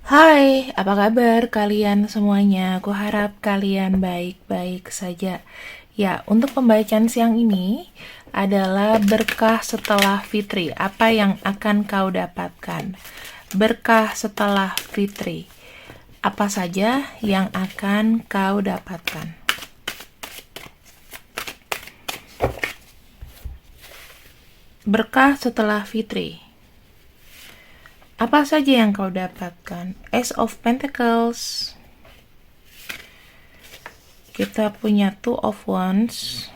Hai, apa kabar kalian semuanya? Aku harap kalian baik-baik saja. Ya, untuk pembacaan siang ini adalah berkah setelah Fitri. Apa yang akan kau dapatkan? Berkah setelah Fitri. Apa saja yang akan kau dapatkan? Berkah setelah Fitri. Apa saja yang kau dapatkan? Ace of Pentacles. Kita punya Two of Wands.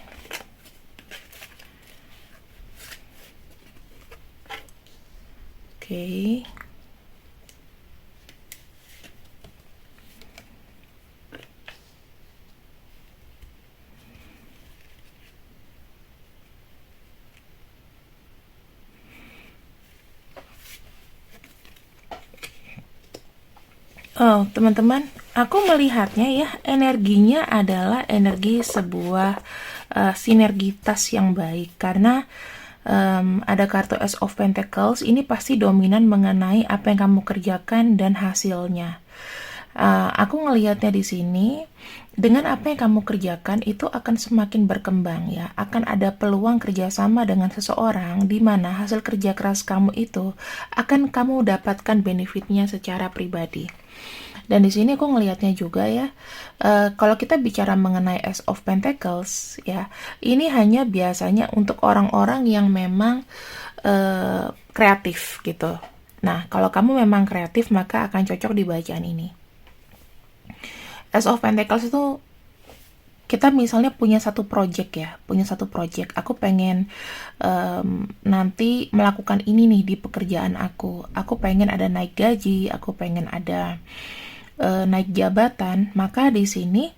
Oke. Oh, teman-teman, aku melihatnya ya, energinya adalah energi sebuah sinergitas yang baik karena ada kartu Ace of Pentacles ini pasti dominan mengenai apa yang kamu kerjakan dan hasilnya. Aku ngelihatnya di sini dengan apa yang kamu kerjakan itu akan semakin berkembang ya, akan ada peluang kerjasama dengan seseorang di mana hasil kerja keras kamu itu akan kamu dapatkan benefitnya secara pribadi. Dan di sini aku ngelihatnya juga ya, kalau kita bicara mengenai Ace of Pentacles ya, ini hanya biasanya untuk orang-orang yang memang kreatif gitu. Nah, kalau kamu memang kreatif maka akan cocok di bacaan ini. Ace of Pentacles itu kita misalnya punya satu project ya, aku pengen nanti melakukan ini nih di pekerjaan aku pengen ada naik gaji, aku pengen ada naik jabatan, maka di sini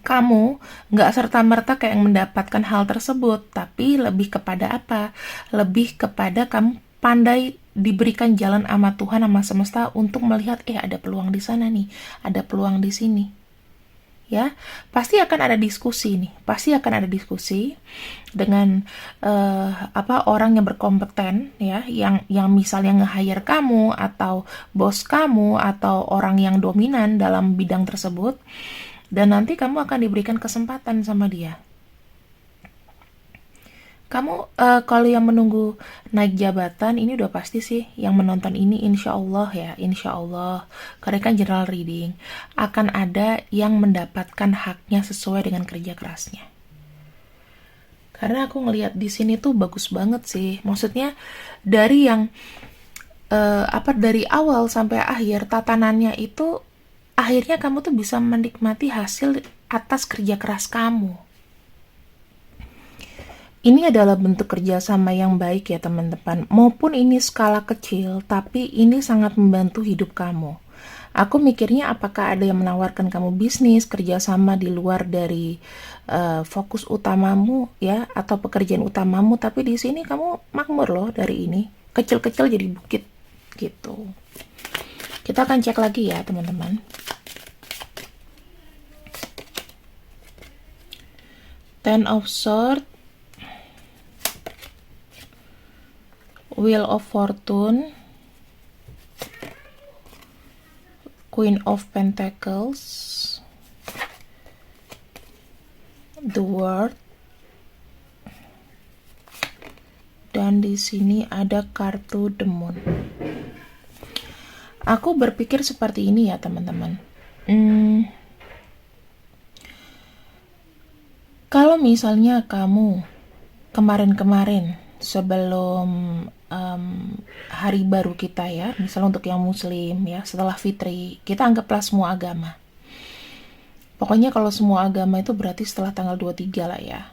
kamu nggak serta-merta kayak mendapatkan hal tersebut, tapi lebih kepada apa? Lebih kepada kamu pandai diberikan jalan sama Tuhan sama semesta untuk melihat ada peluang di sana nih, ada peluang di sini. Ya, pasti akan ada diskusi nih, pasti akan ada diskusi dengan orang yang berkompeten ya, yang misalnya nge-hire kamu atau bos kamu atau orang yang dominan dalam bidang tersebut, dan nanti kamu akan diberikan kesempatan sama dia. Kamu kalau yang menunggu naik jabatan ini udah pasti sih yang menonton ini insya Allah ya, insya Allah, karena kan general reading, akan ada yang mendapatkan haknya sesuai dengan kerja kerasnya. Karena aku ngelihat di sini tuh bagus banget sih, maksudnya dari yang dari awal sampai akhir tatanannya itu akhirnya kamu tuh bisa menikmati hasil atas kerja keras kamu. Ini adalah bentuk kerjasama yang baik ya teman-teman. Maupun ini skala kecil, tapi ini sangat membantu hidup kamu. Aku mikirnya apakah ada yang menawarkan kamu bisnis, kerjasama di luar dari fokus utamamu ya, atau pekerjaan utamamu. Tapi di sini kamu makmur loh dari ini. Kecil-kecil jadi bukit gitu. Kita akan cek lagi ya teman-teman. Ten of Swords, Wheel of Fortune, Queen of Pentacles, The World, dan di sini ada kartu The Moon. Aku berpikir seperti ini ya teman-teman. Kalau misalnya kamu kemarin-kemarin sebelum hari baru kita ya, misalnya untuk yang muslim ya, setelah Fitri, kita anggaplah semua agama. Pokoknya kalau semua agama itu berarti setelah tanggal 23 lah ya.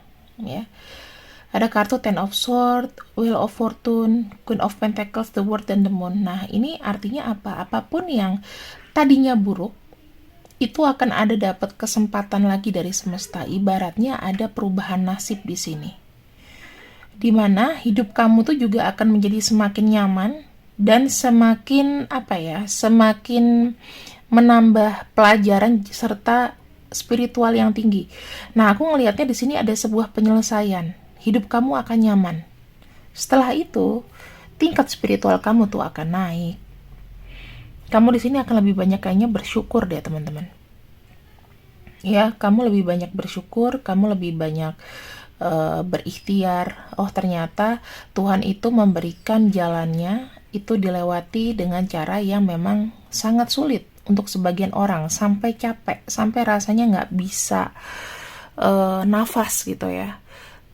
Ada kartu Ten of Swords, Wheel of Fortune, Queen of Pentacles, The World, dan The Moon. Nah, ini artinya apa? Apapun yang tadinya buruk, itu akan ada dapat kesempatan lagi dari semesta. Ibaratnya ada perubahan nasib di sini. Dimana hidup kamu tuh juga akan menjadi semakin nyaman dan semakin semakin menambah pelajaran serta spiritual yang tinggi. Nah, aku ngelihatnya di sini ada sebuah penyelesaian. Hidup kamu akan nyaman. Setelah itu, tingkat spiritual kamu tuh akan naik. Kamu di sini akan lebih banyak kayaknya bersyukur deh, teman-teman. Ya, kamu lebih banyak bersyukur, kamu lebih banyak berikhtiar. Oh, ternyata Tuhan itu memberikan jalannya itu dilewati dengan cara yang memang sangat sulit untuk sebagian orang, sampai capek, sampai rasanya nggak bisa nafas gitu ya.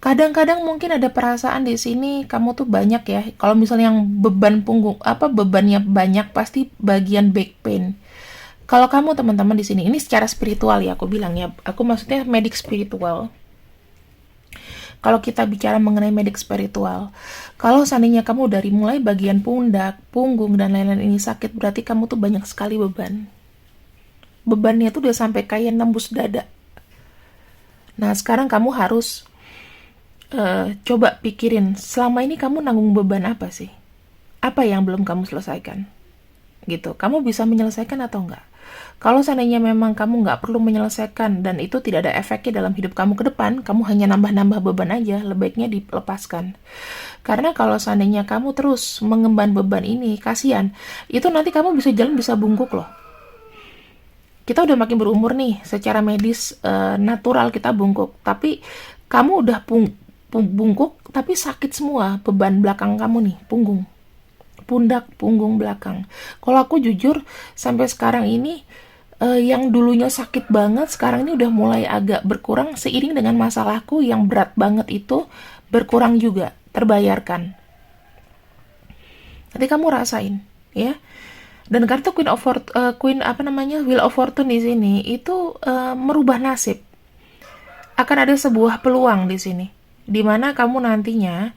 Kadang-kadang mungkin ada perasaan di sini kamu tuh banyak ya. Kalau misalnya yang beban punggung bebannya banyak, pasti bagian back pain. Kalau kamu teman-teman di sini, ini secara spiritual ya aku bilang ya. Aku maksudnya medik spiritual. Kalau kita bicara mengenai medik spiritual, kalau seandainya kamu dari mulai bagian pundak, punggung, dan lain-lain ini sakit, berarti kamu tuh banyak sekali beban. Bebannya tuh udah sampai kayak nembus dada. Nah, sekarang kamu harus coba pikirin, selama ini kamu nanggung beban apa sih? Apa yang belum kamu selesaikan? Gitu. Kamu bisa menyelesaikan atau enggak? Kalau seandainya memang kamu nggak perlu menyelesaikan dan itu tidak ada efeknya dalam hidup kamu ke depan, kamu hanya nambah-nambah beban aja, lebih baiknya dilepaskan. Karena kalau seandainya kamu terus mengemban beban ini, kasihan, itu nanti kamu bisa jalan bisa bungkuk loh. Kita udah makin berumur nih, secara medis natural kita bungkuk, tapi kamu udah bungkuk, tapi sakit semua beban belakang kamu nih, punggung. Pundak, punggung, belakang. Kalau aku jujur, sampai sekarang ini yang dulunya sakit banget, sekarang ini udah mulai agak berkurang seiring dengan masalahku yang berat banget itu berkurang juga, terbayarkan. Nanti kamu rasain, ya. Dan kartu Wheel of Fortune di sini itu merubah nasib. Akan ada sebuah peluang di sini, di mana kamu nantinya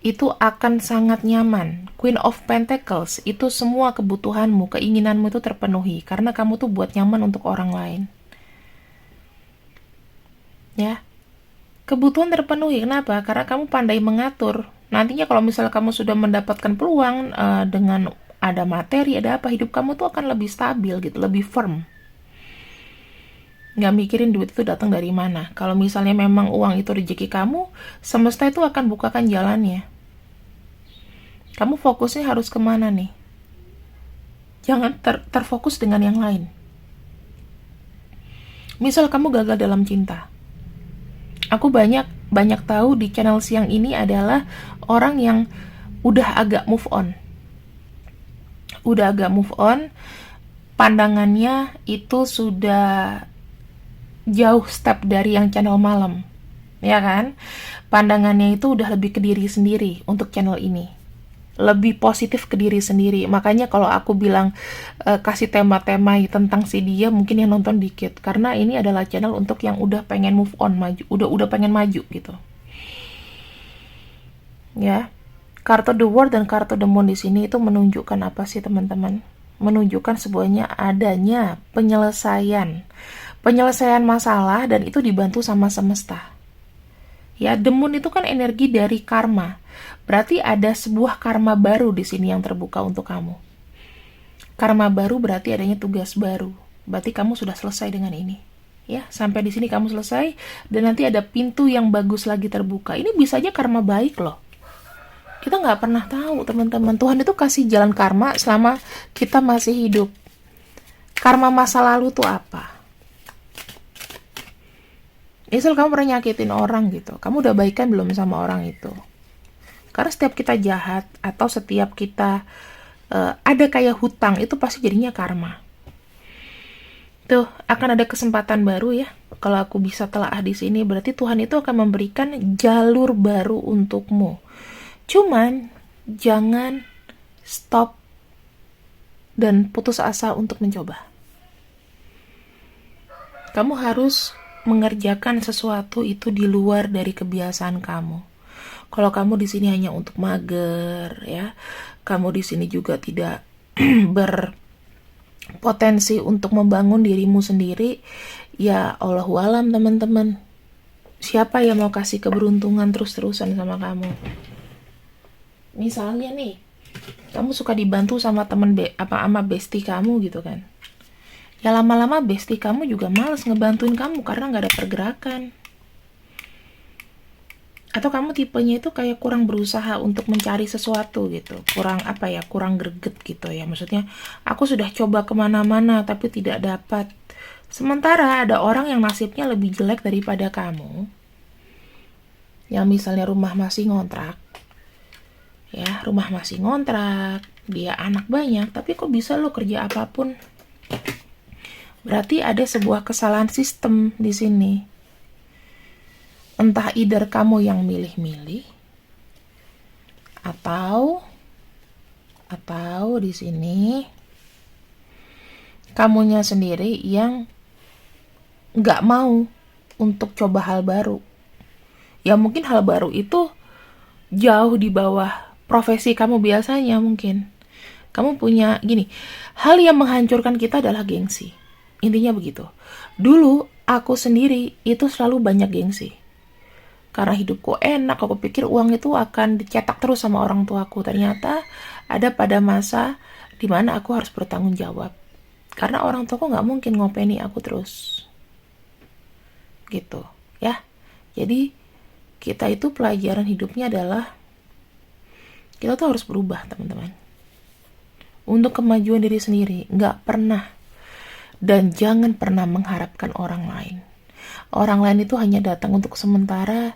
itu akan sangat nyaman. Queen of Pentacles, itu semua kebutuhanmu, keinginanmu itu terpenuhi, karena kamu tuh buat nyaman untuk orang lain. Ya, kebutuhan terpenuhi, kenapa? Karena kamu pandai mengatur. Nantinya kalau misalnya kamu sudah mendapatkan peluang dengan ada materi, ada apa, hidup kamu tuh akan lebih stabil gitu, lebih firm. Nggak mikirin duit itu datang dari mana. Kalau misalnya memang uang itu rezeki kamu, semesta itu akan bukakan jalannya. Kamu fokusnya harus kemana nih? Jangan terfokus dengan yang lain. Misal kamu gagal dalam cinta. Aku banyak tahu di channel siang ini adalah orang yang udah agak move on. Pandangannya itu sudah jauh step dari yang channel malam. Ya kan? Pandangannya itu udah lebih ke diri sendiri untuk channel ini. Lebih positif ke diri sendiri. Makanya kalau aku bilang kasih tema-tema tentang si dia, mungkin yang nonton dikit, karena ini adalah channel untuk yang udah pengen move on, maju, udah pengen maju gitu. Ya. Kartu The World dan kartu The Moon di sini itu menunjukkan apa sih, teman-teman? Menunjukkan sebuahnya adanya penyelesaian masalah, dan itu dibantu sama semesta. Ya, The Moon itu kan energi dari karma. Berarti ada sebuah karma baru di sini yang terbuka untuk kamu. Karma baru berarti adanya tugas baru. Berarti kamu sudah selesai dengan ini. Ya, sampai di sini kamu selesai, dan nanti ada pintu yang bagus lagi terbuka. Ini bisa aja karma baik loh. Kita nggak pernah tahu, teman-teman. Tuhan itu kasih jalan karma selama kita masih hidup. Karma masa lalu tuh apa? Misal kamu pernah nyakitin orang gitu, kamu udah baikan belum sama orang itu? Karena setiap kita jahat atau setiap kita ada kayak hutang, itu pasti jadinya karma. Tuh, akan ada kesempatan baru ya. Kalau aku bisa telaah di sini, berarti Tuhan itu akan memberikan jalur baru untukmu. Cuman jangan stop dan putus asa untuk mencoba. Kamu harus mengerjakan sesuatu itu di luar dari kebiasaan kamu. Kalau kamu di sini hanya untuk mager, ya, kamu di sini juga tidak berpotensi untuk membangun dirimu sendiri, ya Allahu alam, teman-teman. Siapa yang mau kasih keberuntungan terus-terusan sama kamu? Misalnya nih, kamu suka dibantu sama temen sama bestie kamu gitu kan? Ya lama-lama bestie kamu juga males ngebantuin kamu karena nggak ada pergerakan. Atau kamu tipenya itu kayak kurang berusaha untuk mencari sesuatu gitu, kurang apa ya, kurang greget gitu ya. Maksudnya aku sudah coba kemana-mana tapi tidak dapat. Sementara ada orang yang nasibnya lebih jelek daripada kamu, yang misalnya rumah masih ngontrak, ya rumah masih ngontrak, dia anak banyak, tapi kok bisa lo kerja apapun? Berarti ada sebuah kesalahan sistem di sini. Entah either kamu yang milih-milih, atau di sini kamunya sendiri yang nggak mau untuk coba hal baru. Ya mungkin hal baru itu jauh di bawah profesi kamu biasanya mungkin. Kamu punya gini, hal yang menghancurkan kita adalah gengsi. Intinya begitu. Dulu aku sendiri itu selalu banyak gengsi. Karena hidupku enak, aku pikir uang itu akan dicetak terus sama orang tuaku. Ternyata ada pada masa dimana aku harus bertanggung jawab. Karena orang tuaku nggak mungkin ngopeni aku terus. Gitu, ya. Jadi kita itu pelajaran hidupnya adalah kita tuh harus berubah, teman-teman. Untuk kemajuan diri sendiri, nggak pernah dan jangan pernah mengharapkan orang lain. Orang lain itu hanya datang untuk sementara.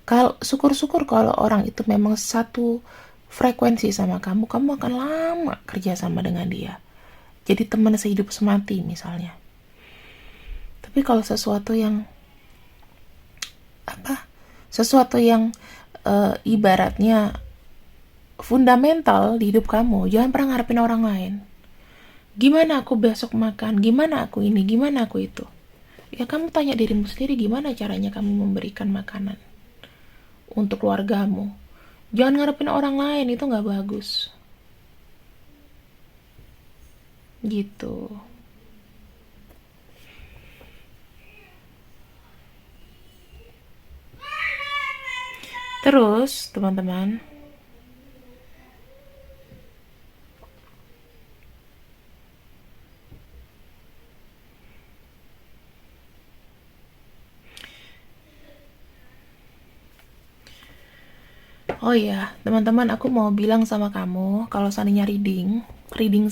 Kalau syukur-syukur kalau orang itu memang satu frekuensi sama kamu, kamu akan lama kerja sama dengan dia. Jadi teman sehidup semati misalnya. Tapi kalau sesuatu yang ibaratnya fundamental di hidup kamu, jangan pernah ngarepin orang lain. Gimana aku besok makan? Gimana aku ini? Gimana aku itu? Ya kamu tanya dirimu sendiri, gimana caranya kamu memberikan makanan untuk keluargamu. Jangan ngarepin orang lain, itu gak bagus. Gitu. Terus, teman-teman, oh iya, teman-teman, aku mau bilang sama kamu, kalau seandainya reading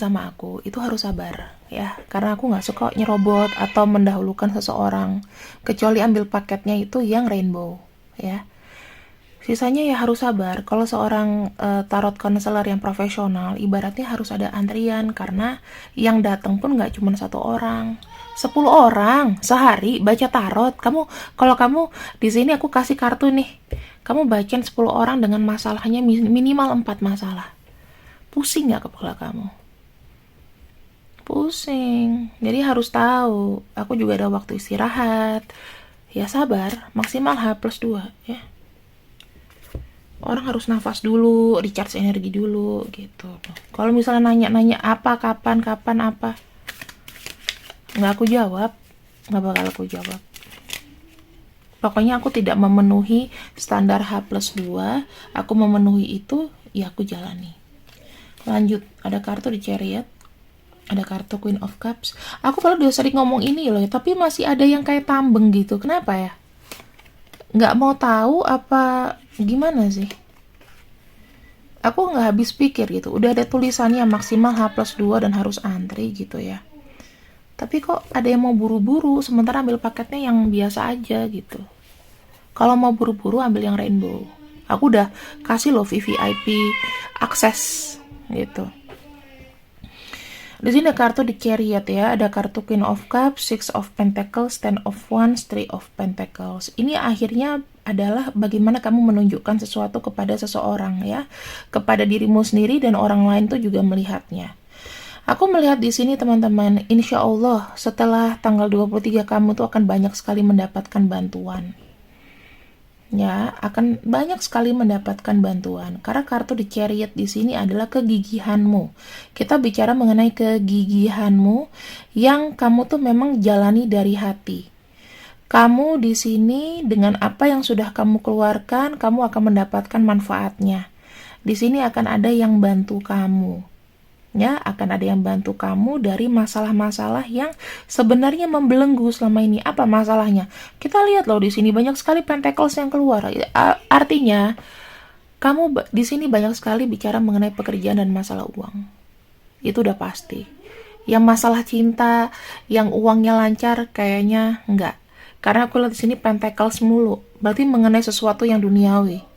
sama aku, itu harus sabar, ya. Karena aku nggak suka nyerobot atau mendahulukan seseorang, kecuali ambil paketnya itu yang rainbow, ya. Sisanya ya harus sabar. Kalau seorang tarot counselor yang profesional, ibaratnya harus ada antrian, karena yang datang pun nggak cuma 1 orang, 10 orang sehari baca tarot. Kalau kamu di sini aku kasih kartu nih, kamu bacain 10 orang dengan masalahnya minimal 4 masalah. Pusing nggak kepala kamu? Pusing. Jadi harus tahu, aku juga ada waktu istirahat. Ya sabar, maksimal H+2 ya. Orang harus nafas dulu, recharge energi dulu gitu. Kalau misalnya nanya-nanya apa, kapan apa, nggak aku jawab, nggak bakal aku jawab. Pokoknya aku tidak memenuhi standar H+2, aku memenuhi itu, ya aku jalani. Lanjut, ada kartu di Chariot, ada kartu Queen of Cups. Aku kalau udah sering ngomong ini loh, tapi masih ada yang kayak tambeng gitu. Kenapa ya? Nggak mau tahu apa gimana sih? Aku nggak habis pikir gitu. Udah ada tulisannya maksimal H+2 dan harus antri gitu ya. Tapi kok ada yang mau buru-buru, sementara ambil paketnya yang biasa aja gitu. Kalau mau buru-buru ambil yang rainbow. Aku udah kasih loh VVIP akses gitu. Di sini ada kartu di Chariot ya, ada kartu Queen of Cups, Six of Pentacles, Ten of Wands, Three of Pentacles. Ini akhirnya adalah bagaimana kamu menunjukkan sesuatu kepada seseorang ya, kepada dirimu sendiri dan orang lain tuh juga melihatnya. Aku melihat di sini teman-teman, insya Allah setelah tanggal 23 kamu tuh akan banyak sekali mendapatkan bantuan. Ya, akan banyak sekali mendapatkan bantuan. Karena kartu di Chariot di sini adalah kegigihanmu. Kita bicara mengenai kegigihanmu yang kamu tuh memang jalani dari hati. Kamu di sini dengan apa yang sudah kamu keluarkan, kamu akan mendapatkan manfaatnya. Di sini akan ada yang bantu kamu. Ya, akan ada yang bantu kamu dari masalah-masalah yang sebenarnya membelenggu selama ini. Apa masalahnya? Kita lihat loh di sini banyak sekali pentacles yang keluar. Artinya, kamu di sini banyak sekali bicara mengenai pekerjaan dan masalah uang. Itu udah pasti. Yang masalah cinta, yang uangnya lancar, kayaknya enggak. Karena aku lihat di sini pentacles mulu. Berarti mengenai sesuatu yang duniawi.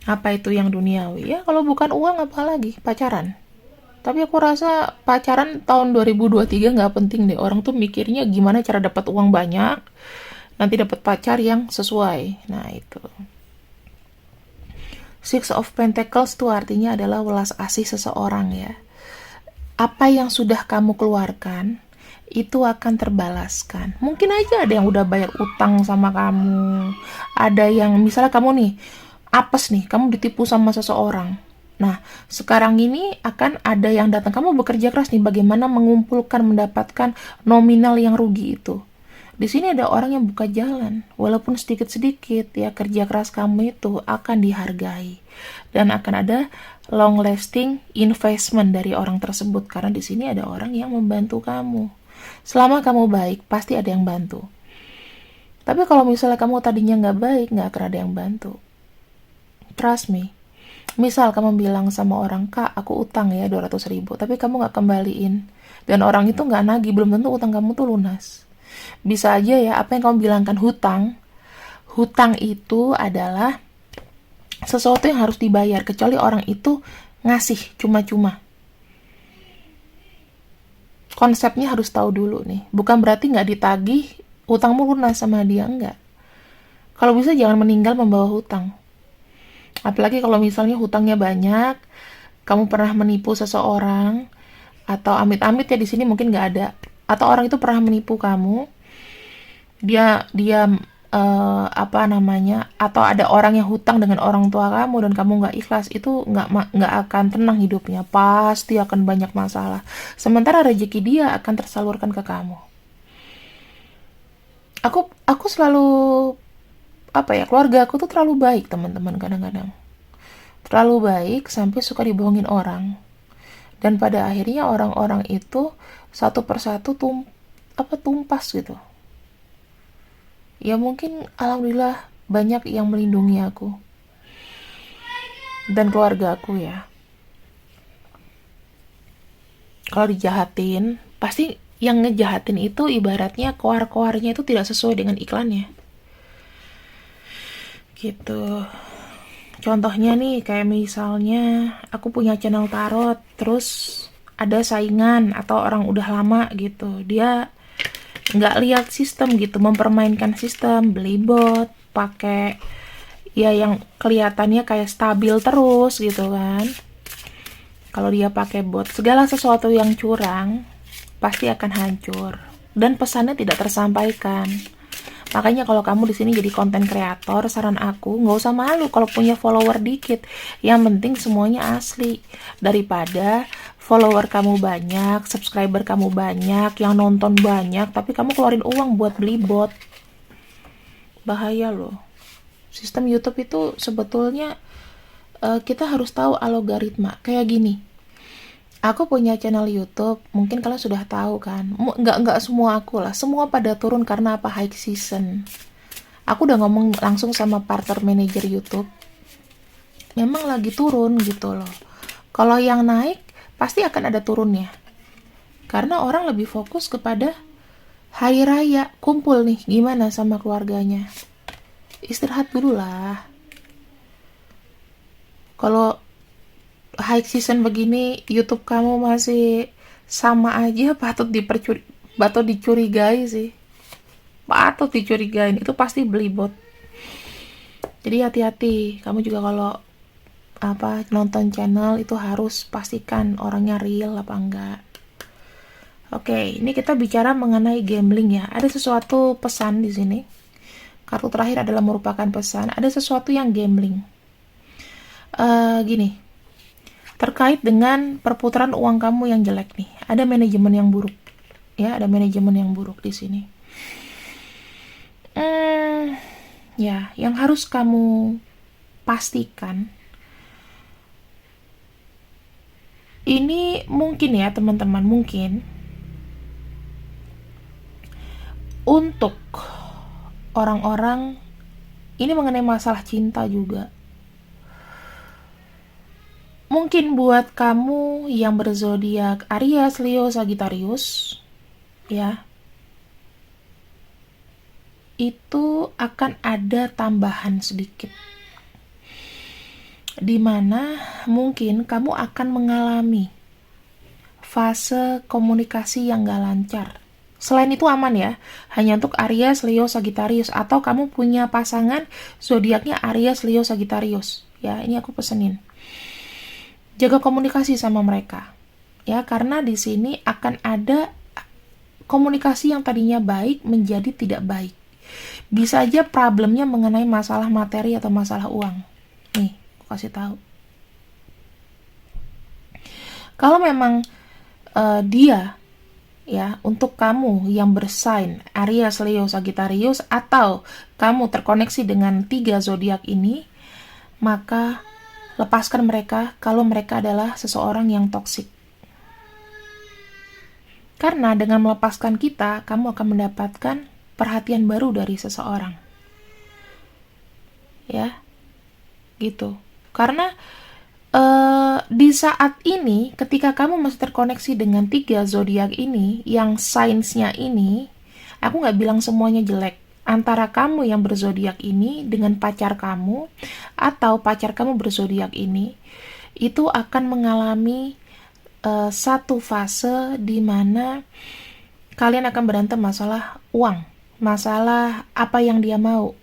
Apa itu yang duniawi? Ya, kalau bukan uang apa lagi? Pacaran. Tapi aku rasa pacaran tahun 2023 nggak penting deh. Orang tuh mikirnya gimana cara dapat uang banyak, nanti dapat pacar yang sesuai. Nah, itu. Six of Pentacles tuh artinya adalah welas asih seseorang ya. Apa yang sudah kamu keluarkan, itu akan terbalaskan. Mungkin aja ada yang udah bayar utang sama kamu. Ada yang, misalnya kamu nih, apes nih, kamu ditipu sama seseorang. Nah, sekarang ini akan ada yang datang. Kamu bekerja keras nih, bagaimana mengumpulkan, mendapatkan nominal yang rugi itu. Di sini ada orang yang buka jalan, walaupun sedikit-sedikit ya kerja keras kamu itu akan dihargai dan akan ada long lasting investment dari orang tersebut karena di sini ada orang yang membantu kamu. Selama kamu baik, pasti ada yang bantu. Tapi kalau misalnya kamu tadinya nggak baik, nggak akan ada yang bantu. Trust me. Misal kamu bilang sama orang, Kak, aku utang ya 200.000, tapi kamu nggak kembaliin. Dan orang itu nggak nagih, belum tentu utang kamu tuh lunas. Bisa aja ya, apa yang kamu bilangkan hutang. Hutang itu adalah sesuatu yang harus dibayar, kecuali orang itu ngasih cuma-cuma. Konsepnya harus tahu dulu nih. Bukan berarti nggak ditagih, hutangmu lunas sama dia, enggak. Kalau bisa jangan meninggal membawa hutang. Apalagi kalau misalnya hutangnya banyak, kamu pernah menipu seseorang, atau amit-amit ya di sini mungkin nggak ada, atau orang itu pernah menipu kamu, dia apa namanya, atau ada orang yang hutang dengan orang tua kamu dan kamu nggak ikhlas, itu nggak akan tenang hidupnya, pasti akan banyak masalah. Sementara rezeki dia akan tersalurkan ke kamu. Aku selalu apa ya, keluarga aku tuh terlalu baik teman-teman, kadang-kadang terlalu baik sampai suka dibohongin orang, dan pada akhirnya orang-orang itu satu persatu tumpas gitu. Ya mungkin alhamdulillah banyak yang melindungi aku dan keluarga aku ya. Kalau dijahatin, pasti yang ngejahatin itu ibaratnya koar-koarnya itu tidak sesuai dengan iklannya. Gitu. Contohnya nih, kayak misalnya aku punya channel tarot, terus ada saingan atau orang udah lama gitu, dia nggak lihat sistem gitu, mempermainkan sistem, beli bot, pakai ya yang kelihatannya kayak stabil terus gitu kan. Kalau dia pakai bot, segala sesuatu yang curang pasti akan hancur dan pesannya tidak tersampaikan. Makanya kalau kamu di sini jadi konten kreator, saran aku nggak usah malu kalau punya follower dikit. Yang penting semuanya asli. Daripada follower kamu banyak, subscriber kamu banyak, yang nonton banyak, tapi kamu keluarin uang buat beli bot. Bahaya loh. Sistem YouTube itu sebetulnya kita harus tahu algoritma. Kayak gini. Aku punya channel YouTube, mungkin kalian sudah tahu kan. Nggak semua aku lah, semua pada turun karena apa? High season. Aku udah ngomong langsung sama partner manager YouTube. Memang lagi turun gitu loh. Kalau yang naik, pasti akan ada turunnya. Karena orang lebih fokus kepada hari raya, kumpul nih, gimana sama keluarganya. Istirahat dulu lah. Kalau high season begini YouTube kamu masih sama aja, patut dicurigai sih, patut dicurigain, itu pasti beli bot. Jadi hati-hati kamu juga kalau apa nonton channel itu harus pastikan orangnya real apa enggak. Oke, ini kita bicara mengenai gambling ya. Ada sesuatu pesan di sini. Kartu terakhir adalah merupakan pesan. Ada sesuatu yang gambling. Gini, terkait dengan perputaran uang kamu yang jelek nih, ada manajemen yang buruk, ya, ada manajemen yang buruk di sini. Ya, yang harus kamu pastikan, Ini mungkin ya teman-teman, mungkin untuk orang-orang, ini mengenai masalah cinta juga. Mungkin buat kamu yang berzodiak Aries, Leo, Sagittarius, ya, itu akan ada tambahan sedikit, dimana mungkin kamu akan mengalami fase komunikasi yang gak lancar. Selain itu aman ya, hanya untuk Aries, Leo, Sagittarius, atau kamu punya pasangan zodiaknya Aries, Leo, Sagittarius. Ya, ini aku pesenin. Jaga komunikasi sama mereka. Ya, karena di sini akan ada komunikasi yang tadinya baik menjadi tidak baik. Bisa aja problemnya mengenai masalah materi atau masalah uang. Nih, aku kasih tahu. Kalau memang dia, ya, untuk kamu yang bersign Aries, Leo, Sagittarius, atau kamu terkoneksi dengan 3 zodiak ini, maka lepaskan mereka kalau mereka adalah seseorang yang toksik. Karena dengan melepaskan kita, kamu akan mendapatkan perhatian baru dari seseorang. Ya, gitu. Karena di saat ini, ketika kamu masih terkoneksi dengan 3 zodiak ini, yang signs-nya ini, aku nggak bilang semuanya jelek. Antara kamu yang berzodiak ini dengan pacar kamu, atau pacar kamu berzodiak ini, itu akan mengalami satu fase di mana kalian akan berantem masalah uang, masalah apa yang dia mau,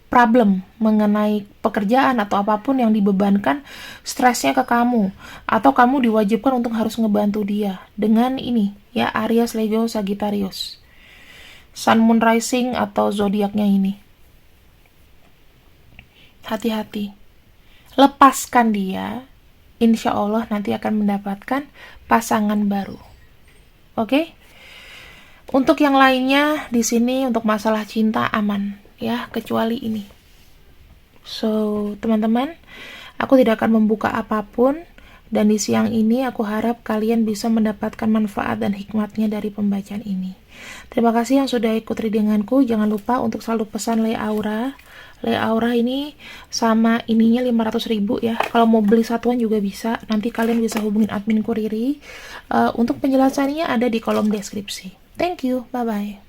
problem mengenai pekerjaan atau apapun yang dibebankan stresnya ke kamu, atau kamu diwajibkan untuk harus ngebantu dia dengan ini ya, Aries, Leo, Sagittarius, Sun, Moon, Rising atau zodiaknya ini. Hati-hati, lepaskan dia, insya Allah nanti akan mendapatkan pasangan baru. Oke? Untuk yang lainnya di sini untuk masalah cinta aman ya, kecuali ini. So, teman-teman, aku tidak akan membuka apapun, dan di siang ini aku harap kalian bisa mendapatkan manfaat dan hikmatnya dari pembacaan ini. Terima kasih yang sudah ikut readinganku. Jangan lupa untuk selalu pesan Le Aura. Le Aura ini sama ininya 500.000 ya. Kalau mau beli satuan juga bisa. Nanti kalian bisa hubungin adminku Riri. Untuk penjelasannya ada di kolom deskripsi. Thank you. Bye-bye.